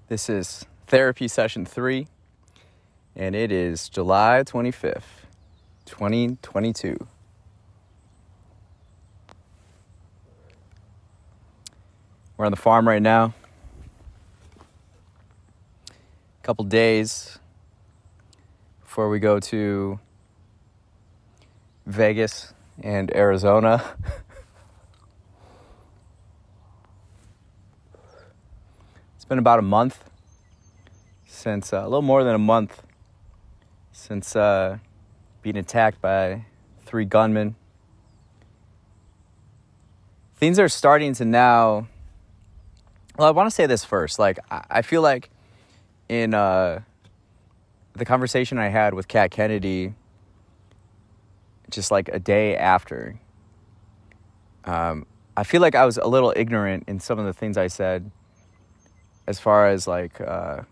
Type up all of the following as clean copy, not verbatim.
This is therapy session 3, and it is July 25th, 2022. We're on the farm right now. A couple days before we go to Vegas and Arizona. It's been about a month since, a little more than a month since being attacked by 3 gunmen. Things are starting to now, well, I want to say this first. I feel like in the conversation I had with Kat Kennedy, just like a day after, I feel like I was a little ignorant in some of the things I said as far as the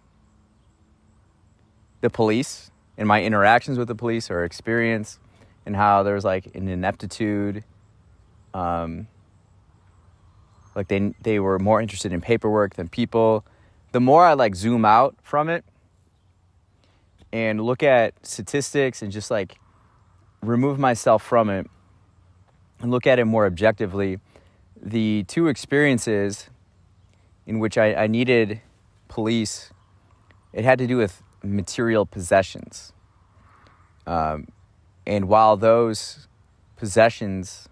police and my interactions with the police or experience, and how there was an ineptitude. They were more interested in paperwork than people. The more I zoom out from it and look at statistics and just remove myself from it and look at it more objectively, the 2 experiences in which I needed police, it had to do with material possessions. And while those possessions,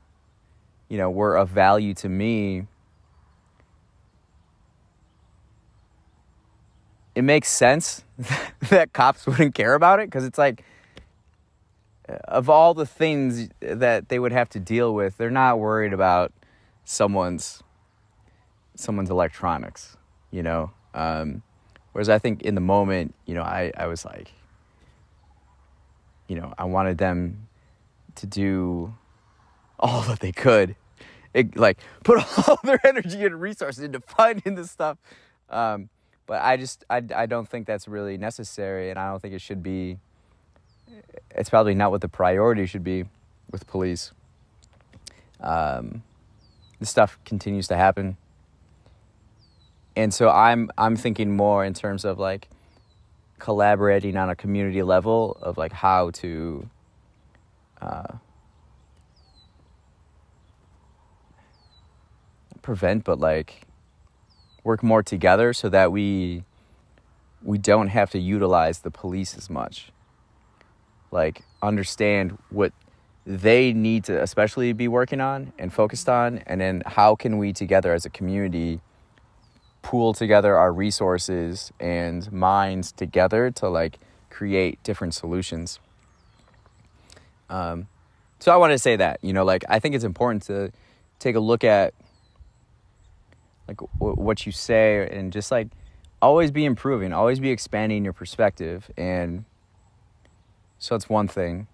were of value to me, it makes sense that cops wouldn't care about it, because it's of all the things that they would have to deal with, they're not worried about someone's electronics, whereas I think in the moment, I was I wanted them to do all that they could, put all their energy and resources into finding this stuff. But I don't think that's really necessary, and I don't think it should be. It's probably not what the priority should be with police. This stuff continues to happen. And so I'm thinking more in terms of collaborating on a community level of how to prevent, but work more together so that we don't have to utilize the police as much. Understand what they need to especially be working on and focused on, and then how can we together as a community pool together our resources and minds together to create different solutions. So I want to say that, I think it's important to take a look at what you say, and just always be improving, always be expanding your perspective. And so that's one thing.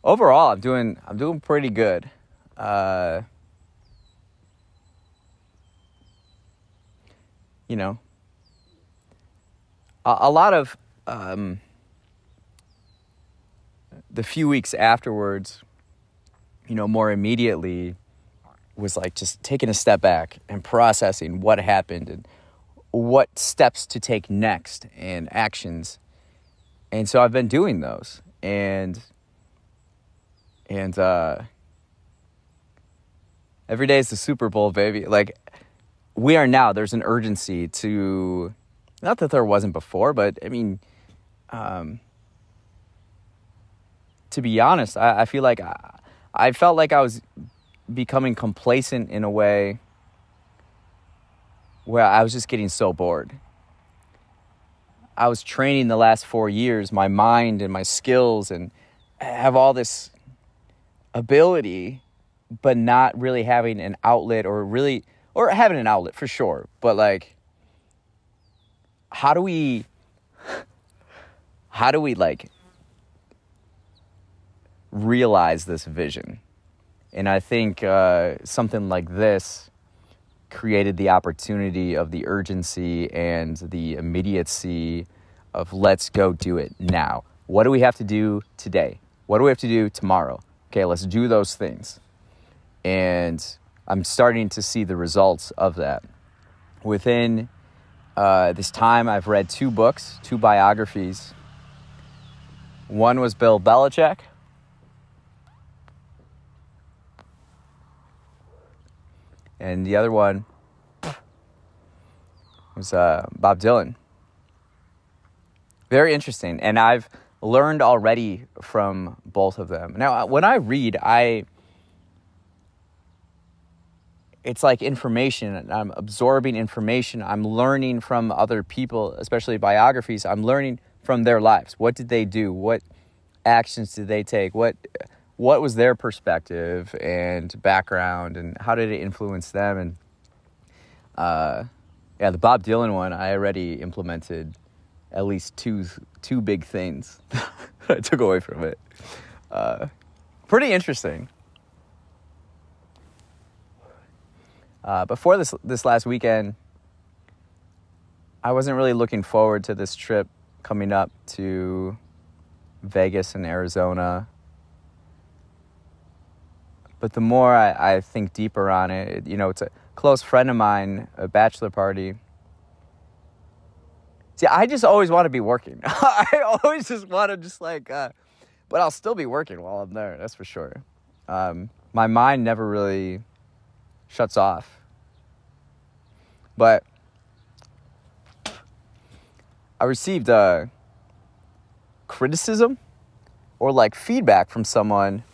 Overall, I'm doing pretty good. A lot of the few weeks afterwards, more immediately, was just taking a step back and processing what happened and what steps to take next and actions. And so I've been doing those. And every day is the Super Bowl, baby. We are now, there's an urgency to, not that there wasn't before, but I mean, to be honest, I feel I felt like I was becoming complacent in a way where I was just getting so bored. I was training the last 4 years, my mind and my skills, and have all this ability, but not really having an outlet, or having an outlet for sure. But how do we realize this vision? And I think something like this created the opportunity of the urgency and the immediacy of let's go do it now. What do we have to do today? What do we have to do tomorrow? Okay, let's do those things. And I'm starting to see the results of that. Within this time I've read 2 books, 2 biographies. One was Bill Belichick. And the other one was Bob Dylan. Very interesting. And I've learned already from both of them. Now, when I read, it's like information. I'm absorbing information. I'm learning from other people, especially biographies. I'm learning from their lives. What did they do? What actions did they take? What was their perspective and background, and how did it influence them? And the Bob Dylan one, I already implemented at least two big things that I took away from it. Pretty interesting. Before this last weekend, I wasn't really looking forward to this trip coming up to Vegas and Arizona. But the more I think deeper on it, it's a close friend of mine, a bachelor party. See, I just always want to be working. I always just want to but I'll still be working while I'm there, that's for sure. My mind never really shuts off. But I received criticism or feedback from someone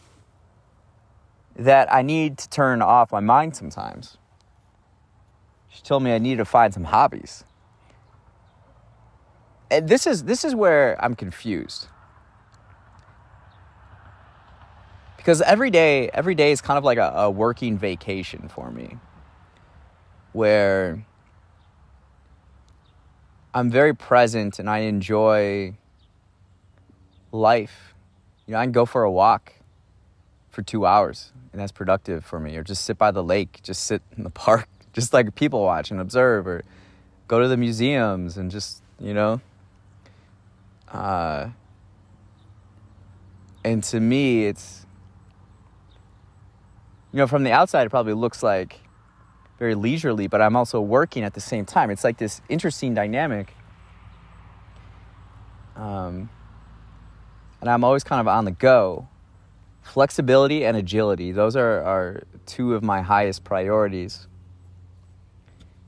that I need to turn off my mind sometimes. She told me I needed to find some hobbies. And this is where I'm confused. Because every day is kind of like a working vacation for me, where I'm very present and I enjoy life. I can go for a walk for 2 hours, and that's productive for me. Or just sit by the lake, just sit in the park, just people watch and observe, or go to the museums and just, and to me, it's, from the outside, it probably looks like very leisurely, but I'm also working at the same time. It's like this interesting dynamic. And I'm always kind of on the go. Flexibility and agility, those are 2 of my highest priorities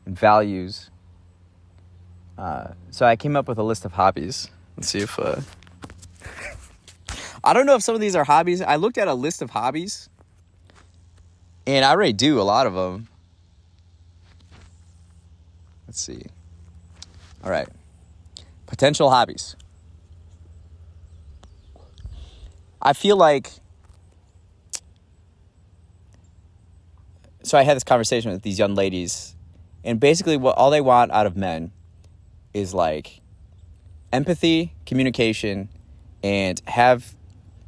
and values. So I came up with a list of hobbies. Let's see if... I don't know if some of these are hobbies. I looked at a list of hobbies, and I already do a lot of them. Let's see. All right. Potential hobbies. I feel like... So I had this conversation with these young ladies, and basically all they want out of men is empathy, communication, and have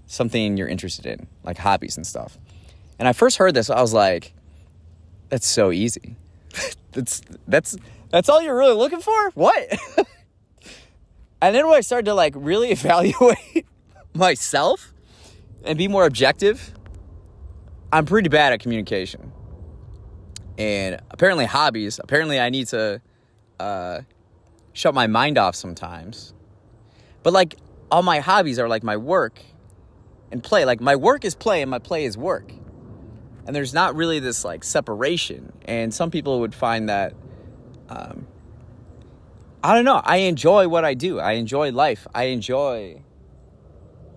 something you're interested in, like hobbies and stuff. And I first heard this, I was like, that's so easy. That's all you're really looking for? What? And then when I started to really evaluate myself and be more objective, I'm pretty bad at communication. And apparently I need to shut my mind off sometimes. But all my hobbies are my work and play. My work is play and my play is work. And there's not really this separation. And some people would find that, I don't know. I enjoy what I do. I enjoy life. I enjoy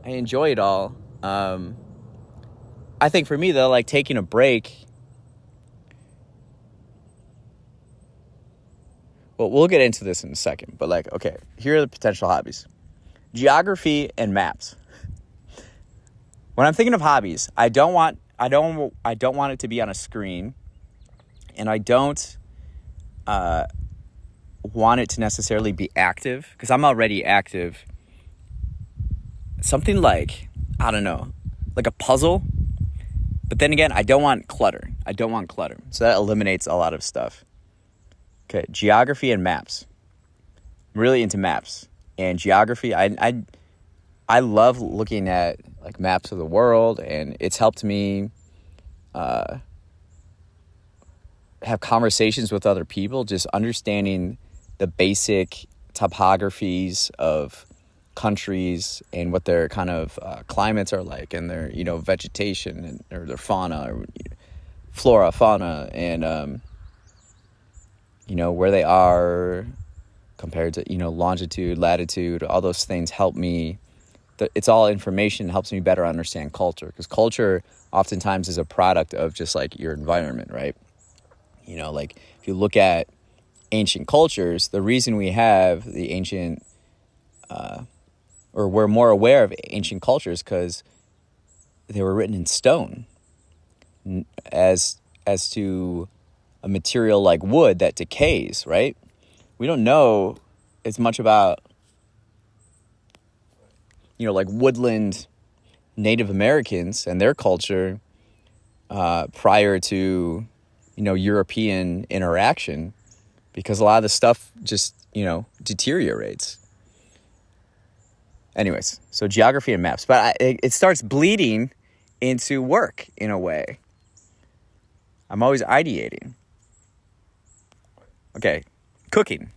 it all. I think for me though, taking a break. Well, we'll get into this in a second, but okay, here are the potential hobbies. Geography and maps. When I'm thinking of hobbies, I don't want it to be on a screen, and I don't want it to necessarily be active, because I'm already active. Something I don't know, like a puzzle, but then again, I don't want clutter. So that eliminates a lot of stuff. Okay, geography and maps. I'm really into maps. And geography, I love looking at maps of the world, and it's helped me have conversations with other people, just understanding the basic topographies of countries and what their kind of climates are like, and their, you know, vegetation and or their fauna, or flora, fauna, and you know, where they are compared to, you know, longitude, latitude. All those things help me. It's all information, helps me better understand culture, because culture oftentimes is a product of just like your environment, right? You know, like if you look at ancient cultures, the reason we have the ancient or we're more aware of ancient cultures because they were written in stone, as to a material like wood that decays, right? We don't know as much about, you know, like woodland Native Americans and their culture prior to, you know, European interaction, because a lot of the stuff just, you know, deteriorates. Anyways, so geography and maps. But it starts bleeding into work in a way. I'm always ideating. Okay, cooking.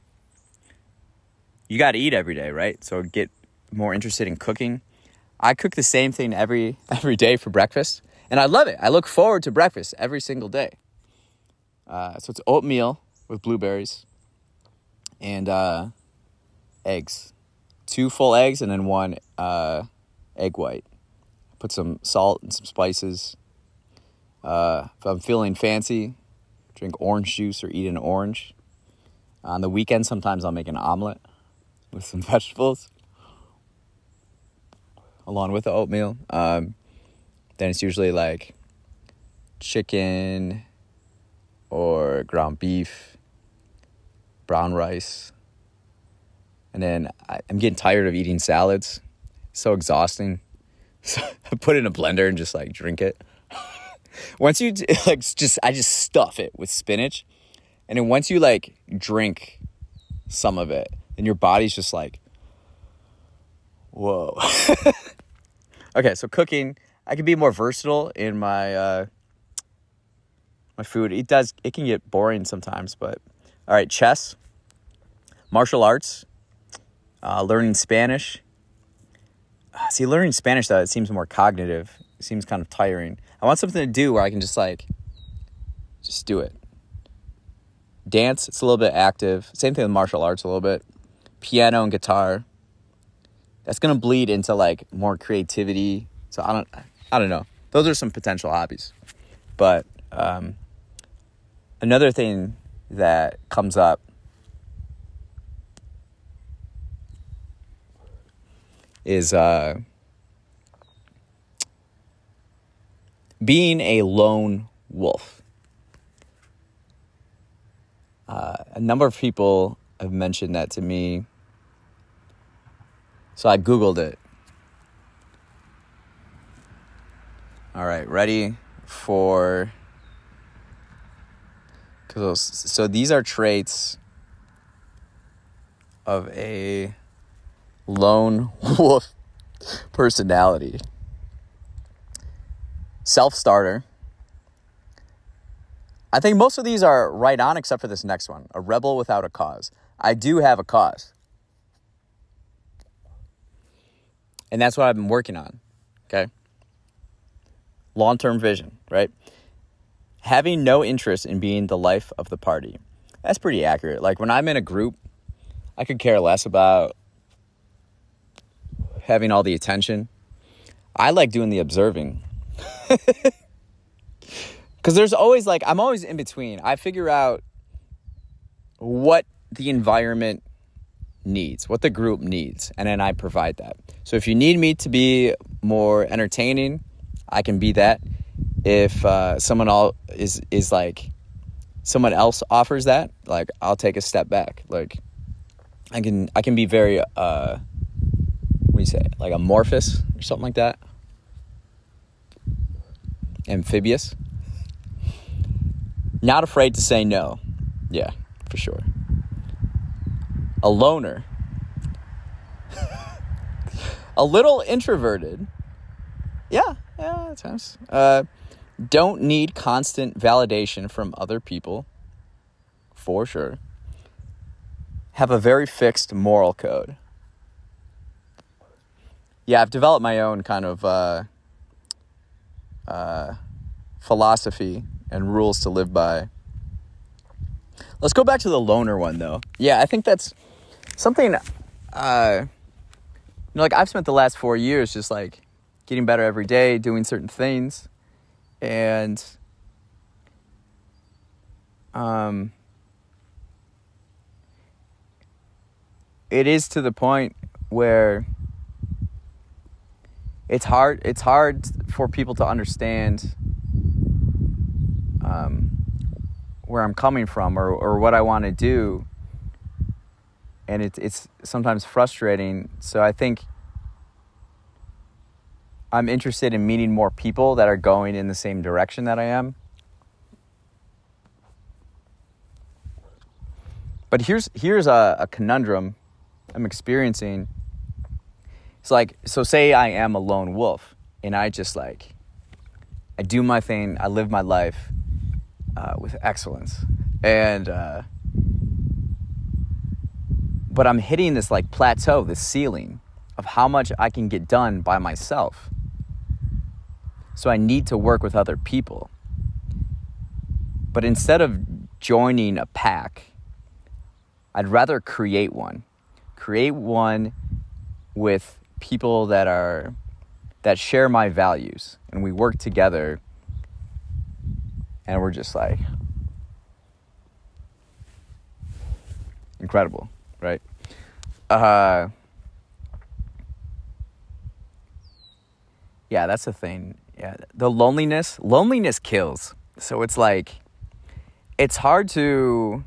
You got to eat every day, right? So get more interested in cooking. I cook the same thing every day for breakfast, and I love it. I look forward to breakfast every single day. So it's oatmeal with blueberries and eggs. 2 full eggs and then 1 egg white. Put some salt and some spices. If I'm feeling fancy, drink orange juice or eat an orange. On the weekend, sometimes I'll make an omelet with some vegetables along with the oatmeal. Then it's usually like chicken or ground beef, brown rice. And then I'm getting tired of eating salads. It's so exhausting. So I put it in a blender and just like drink it. Once you like I just stuff it with spinach. And then once you like drink some of it, then your body's just like, whoa. Okay, so cooking, I can be more versatile in my my food. It can get boring sometimes, but all right, chess, martial arts, learning Spanish. See, learning Spanish, though, it seems more cognitive. It seems kind of tiring. I want something to do where I can just do it. Dance, it's a little bit active. Same thing with martial arts a little bit. Piano and guitar. That's going to bleed into like more creativity. So I don't know. Those are some potential hobbies. But another thing that comes up is being a lone wolf. A number of people have mentioned that to me. So I Googled it. All right, ready for... So these are traits of a lone wolf personality. Self-starter. I think most of these are right on except for this next one. A rebel without a cause. I do have a cause. And that's what I've been working on. Okay? Long-term vision, right? Having no interest in being the life of the party. That's pretty accurate. Like when I'm in a group, I could care less about having all the attention. I like doing the observing. Because there's always I'm always in between. I figure out what the environment needs, what the group needs, and then I provide that. So if you need me to be more entertaining, I can be that. If someone else offers that, I'll take a step back. I can be very what do you say? Like amorphous or something like that. Amphibious. Not afraid to say no. Yeah, for sure. A loner. A little introverted. Yeah, at times. Don't need constant validation from other people. For sure. have a very fixed moral code. Yeah, I've developed my own kind of philosophy and rules to live by. Let's go back to the loner one, though. Yeah, I think that's something, like I've spent the last 4 years just like getting better every day, doing certain things. And it is to the point where it's hard for people to understand where I'm coming from or what I want to do. And it's sometimes frustrating. So I think I'm interested in meeting more people that are going in the same direction that I am. But here's a conundrum I'm experiencing. It's like, so say I am a lone wolf and I just like, I do my thing, I live my life with excellence. And, but I'm hitting this like plateau, this ceiling of how much I can get done by myself. So I need to work with other people. But instead of joining a pack, I'd rather create one. Create one with people that share my values, and we work together, and we're just like incredible, right? Yeah, that's the thing. Yeah, the loneliness kills. So it's like, it's hard to,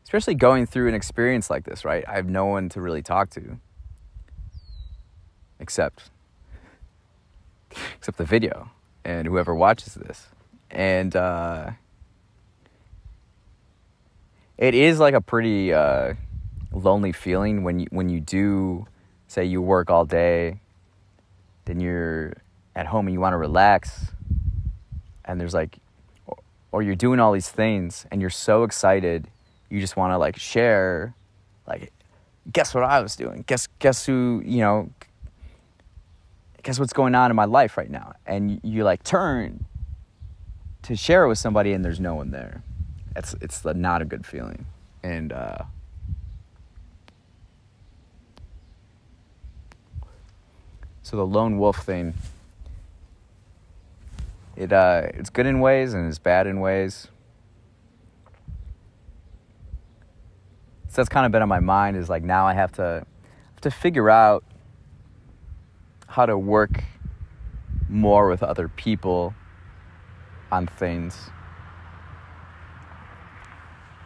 especially going through an experience like this, right? I have no one to really talk to except the video and whoever watches this. And it is like a pretty lonely feeling when you do, say you work all day, then you're at home and you want to relax, and there's like, or you're doing all these things and you're so excited, you just want to like share, like, guess what I was doing? Guess who, guess what's going on in my life right now? And you like turn to share it with somebody and there's no one there. It's not a good feeling. And so the lone wolf thing, it's good in ways and it's bad in ways. So that's kind of been on my mind, is like, now I have to figure out how to work more with other people on things.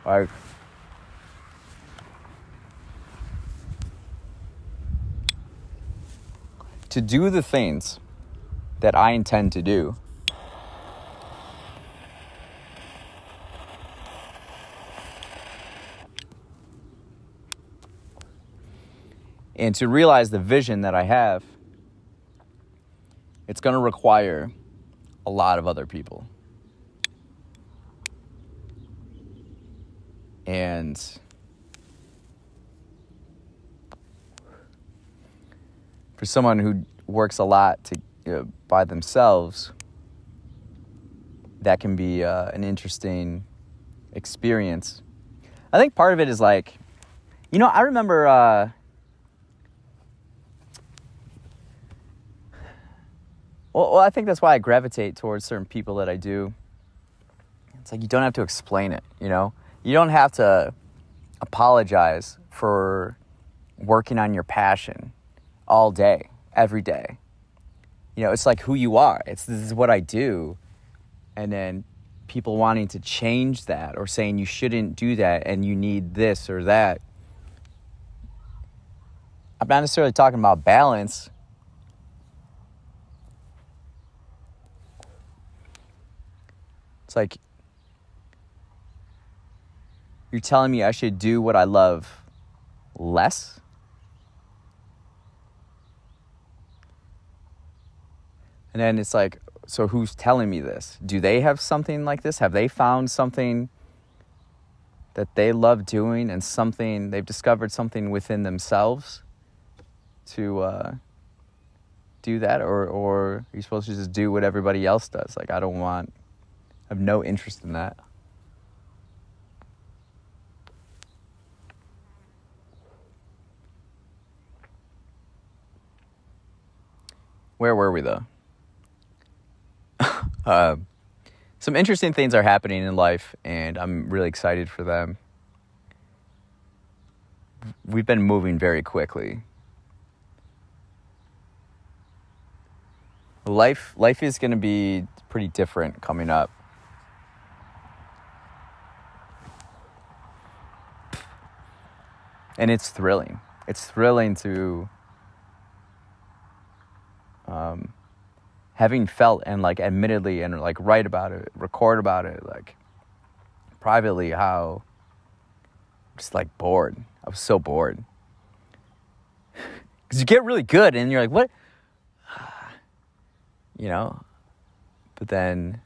Like, to do the things that I intend to do. And to realize the vision that I have, it's going to require a lot of other people. And for someone who works a lot by themselves, that can be an interesting experience. I think part of it is like, I remember well, I think that's why I gravitate towards certain people that I do. It's like, you don't have to explain it, You don't have to apologize for working on your passion all day, every day. It's like who you are. This is what I do. And then people wanting to change that or saying you shouldn't do that and you need this or that. I'm not necessarily talking about balance. It's like, you're telling me I should do what I love less? And then it's like, so who's telling me this? Do they have something like this? Have they found something that they love doing and something, they've discovered something within themselves to do that, or you're supposed to just do what everybody else does. Like, I have no interest in that. Where were we, though? Some interesting things are happening in life, and I'm really excited for them. We've been moving very quickly. Life is going to be pretty different coming up. And it's thrilling. It's thrilling to having felt and like admittedly and like write about it, record about it, like privately, how just like bored. I was so bored. Because you get really good and you're like, what? You know? But then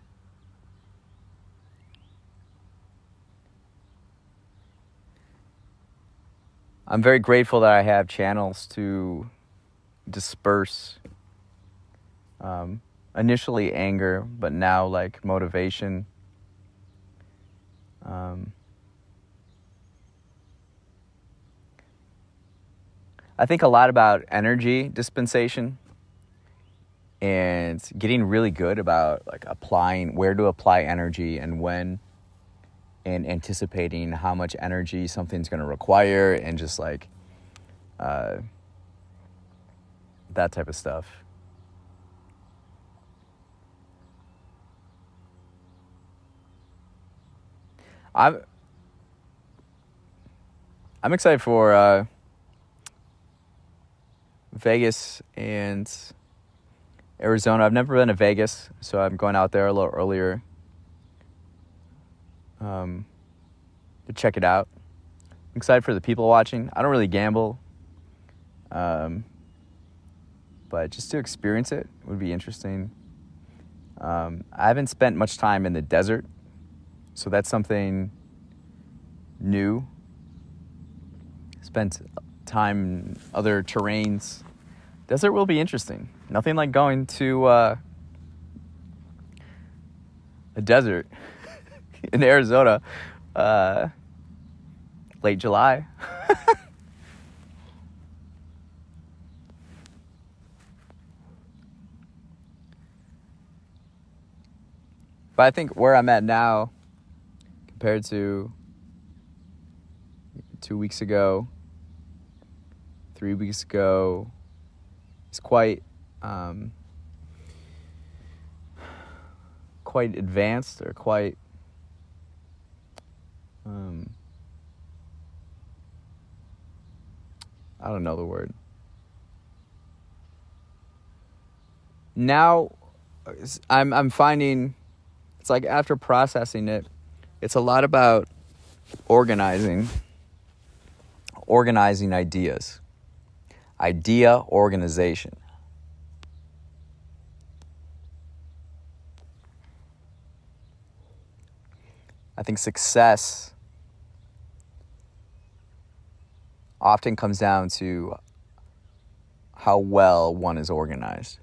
I'm very grateful that I have channels to disperse initially anger, but now like motivation. I think a lot about energy dispensation and getting really good about like applying, where to apply energy and when, and anticipating how much energy something's going to require, and just like that type of stuff. I'm excited for Vegas and Arizona. I've never been to Vegas, so I'm going out there a little earlier to check it out. I'm excited for the people watching. I don't really gamble, but just to experience it would be interesting. I haven't spent much time in the desert, so that's something new. Spent time in other terrains. Desert will be interesting. Nothing like going to a desert in Arizona late July. But I think where I'm at now compared to 2 weeks ago, 3 weeks ago, is quite advanced, or quite I don't know the word. Now I'm finding it's like after processing it, it's a lot about organizing ideas. Idea organization. I think success often comes down to how well one is organized.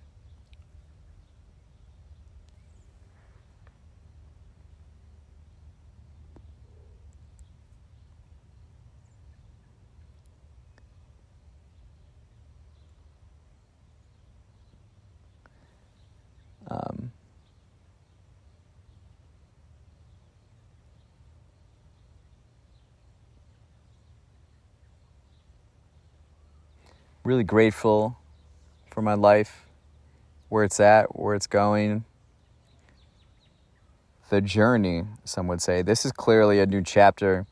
Really grateful for my life, where it's at, where it's going. The journey, some would say. This is clearly a new chapter.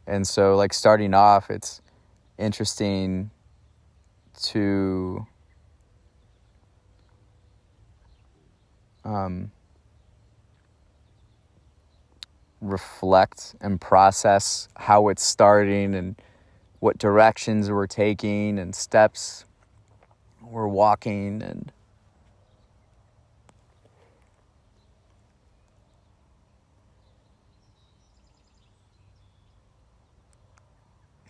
And so, like, starting off, it's interesting to reflect and process how it's starting and what directions we're taking and steps we're walking, and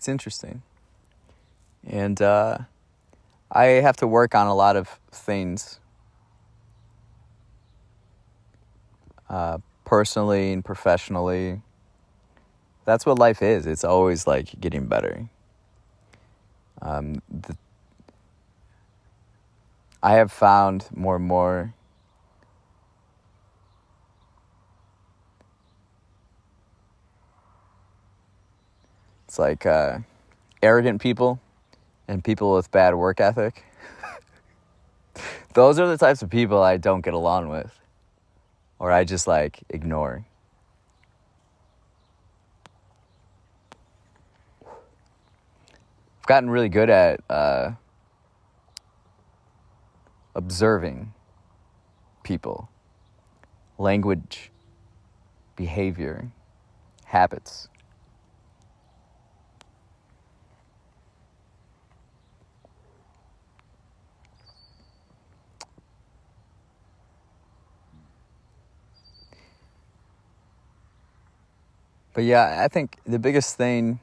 It's interesting. And I have to work on a lot of things personally and professionally. That's what life is. It's always like getting better. I have found more and more it's like arrogant people and people with bad work ethic. Those are the types of people I don't get along with, or I just like ignore. I've gotten really good at observing people, language, behavior, habits. But yeah, I think the biggest thing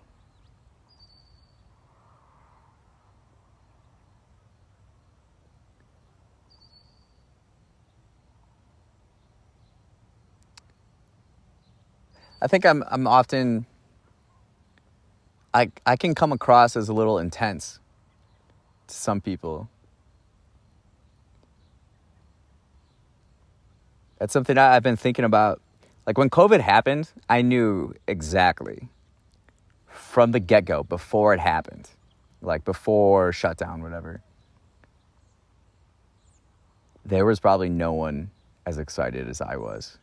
I think I'm often I can come across as a little intense to some people. That's something I've been thinking about. Like when COVID happened, I knew exactly from the get-go, before it happened, like before shutdown, whatever, there was probably no one as excited as I was.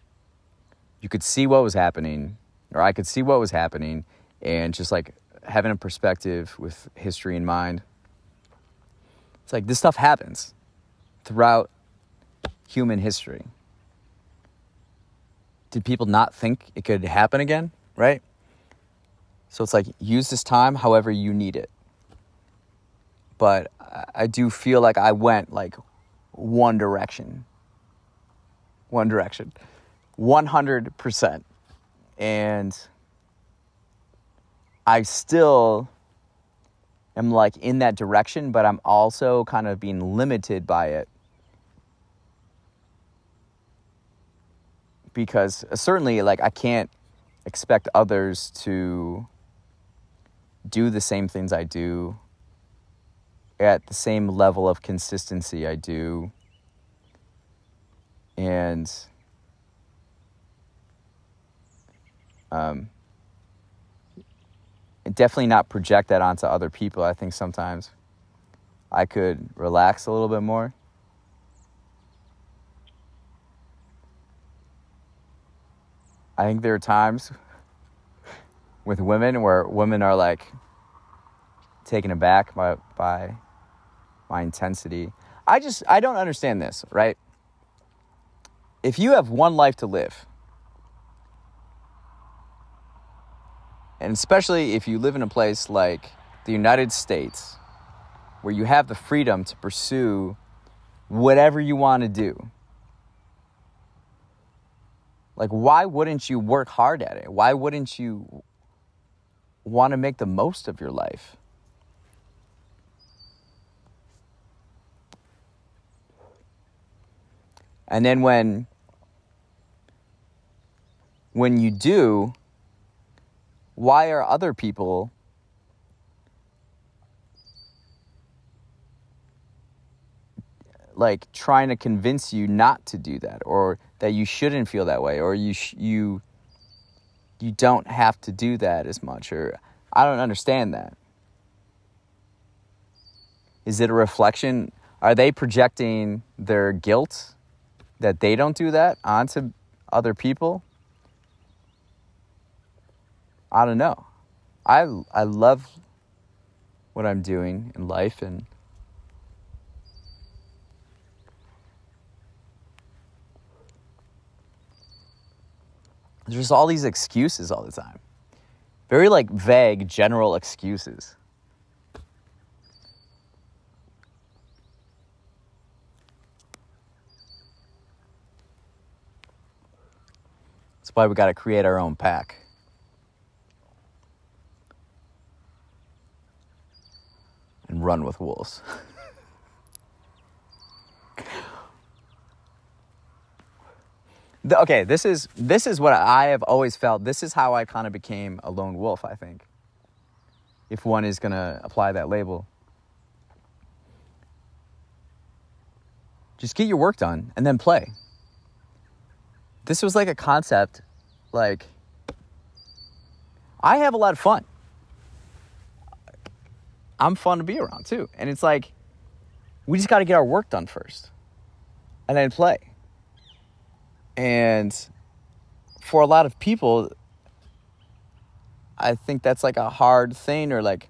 You could see what was happening, or I could see what was happening, and just like having a perspective with history in mind. It's like this stuff happens throughout human history. Did people not think it could happen again, right? So it's like, use this time however you need it. But I do feel like I went like one direction. 100%. And I still am like in that direction, but I'm also kind of being limited by it. Because certainly, like, I can't expect others to do the same things I do at the same level of consistency I do. And definitely not project that onto other people. I think sometimes I could relax a little bit more. I think there are times with women where women are like taken aback by my intensity. I don't understand this, right? If you have one life to live, and especially if you live in a place like the United States, where you have the freedom to pursue whatever you want to do, like, why wouldn't you work hard at it? Why wouldn't you want to make the most of your life? And then when you do, why are other people like trying to convince you not to do that, or that you shouldn't feel that way, or you don't have to do that as much? Or I don't understand that. Is it a reflection? Are they projecting their guilt that they don't do that onto other people? I don't know. I love what I'm doing in life, and there's just all these excuses all the time. Very like vague, general excuses. That's why we got to create our own pack. and run with wolves. Okay, this is what I have always felt. This is how I kind of became a lone wolf, I think, if one is going to apply that label. Just get your work done and then play. This was like a concept, like, I have a lot of fun. I'm fun to be around too. And it's like, we just got to get our work done first and then play. And for a lot of people, I think that's like a hard thing, or like,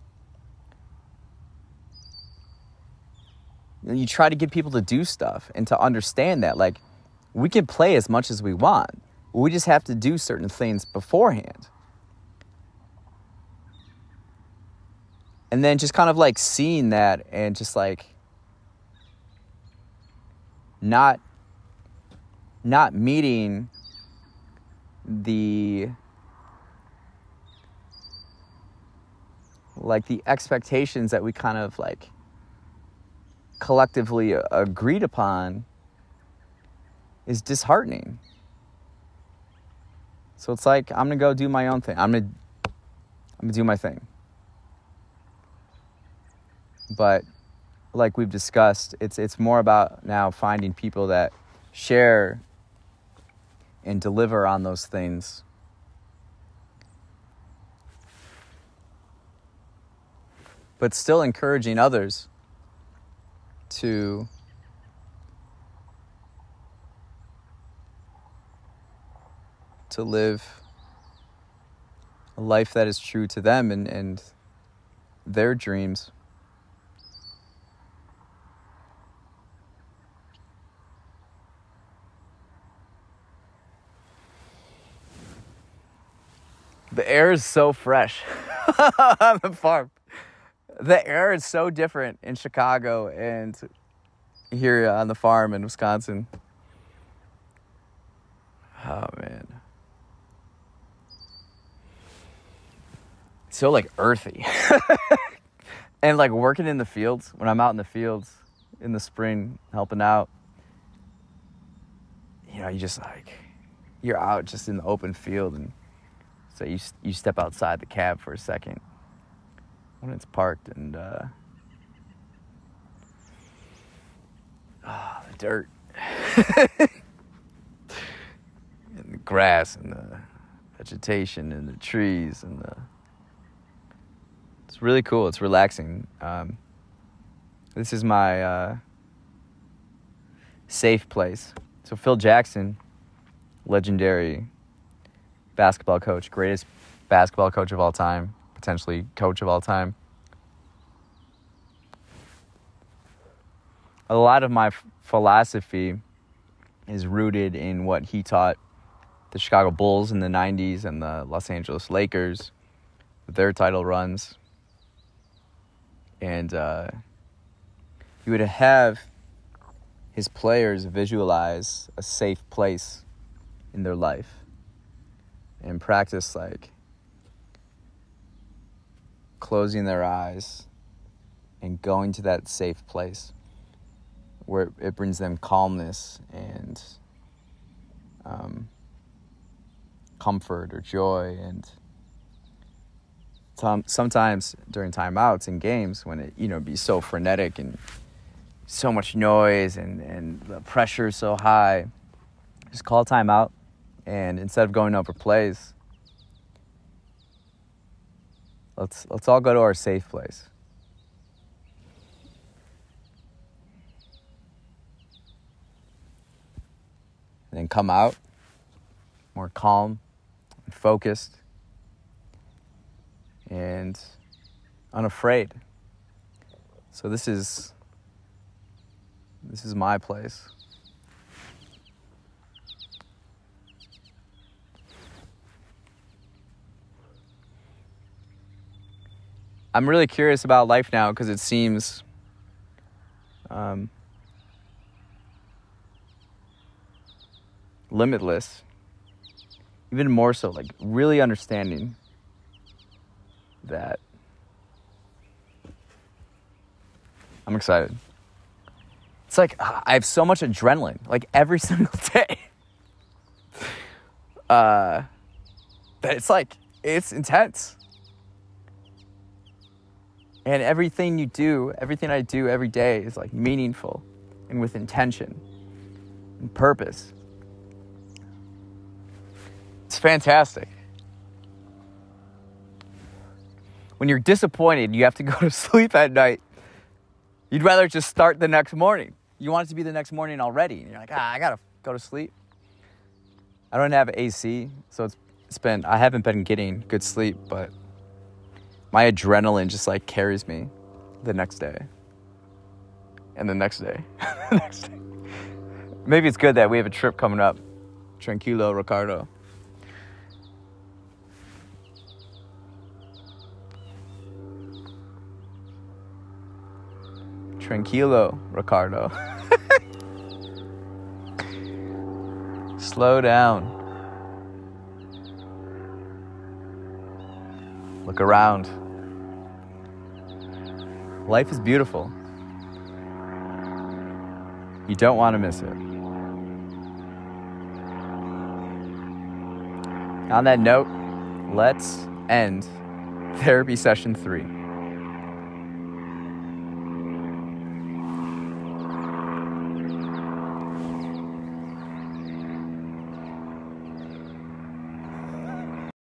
you try to get people to do stuff and to understand that, like, we can play as much as we want. We just have to do certain things beforehand. And then just kind of like seeing that and just like not meeting the expectations that we kind of like collectively agreed upon is disheartening. So it's like, I'm going to go do my own thing. I'm going to do my thing. But like we've discussed, it's more about now finding people that share and deliver on those things. But still encouraging others to live a life that is true to them and their dreams. The air is so fresh on the farm. The air is so different in Chicago and here on the farm in Wisconsin. Oh, man. So, like, earthy. And, like, working in the fields, when I'm out in the fields in the spring helping out, you know, you just, like, you're out just in the open field, and so you step outside the cab for a second when it's parked, and the dirt and the grass and the vegetation and the trees and it's really cool. It's relaxing. This is my safe place. So Phil Jackson, legendary basketball coach, greatest basketball coach of all time, potentially coach of all time. A lot of my philosophy is rooted in what he taught the Chicago Bulls in the 90s and the Los Angeles Lakers with their title runs. And he would have his players visualize a safe place in their life and practice like closing their eyes and going to that safe place where it brings them calmness and comfort or joy. And sometimes during timeouts in games when it, you know, be so frenetic and so much noise and the pressure is so high, just call timeout. And instead of going over plays, let's all go to our safe place. And then come out more calm and focused and unafraid. So this is my place. I'm really curious about life now because it seems limitless. Even more so, like really understanding that I'm excited. It's like I have so much adrenaline, like every single day. That it's intense. And everything I do every day is like meaningful and with intention and purpose. It's fantastic. When you're disappointed, you have to go to sleep at night. You'd rather just start the next morning. You want it to be the next morning already. And you're like, I gotta go to sleep. I don't have AC, so I haven't been getting good sleep, but my adrenaline just like carries me the next day. And the next day. The next day. Maybe it's good that we have a trip coming up. Tranquilo, Ricardo. Tranquilo, Ricardo. Slow down. Look around. Life is beautiful. You don't want to miss it. On that note, let's end therapy session 3.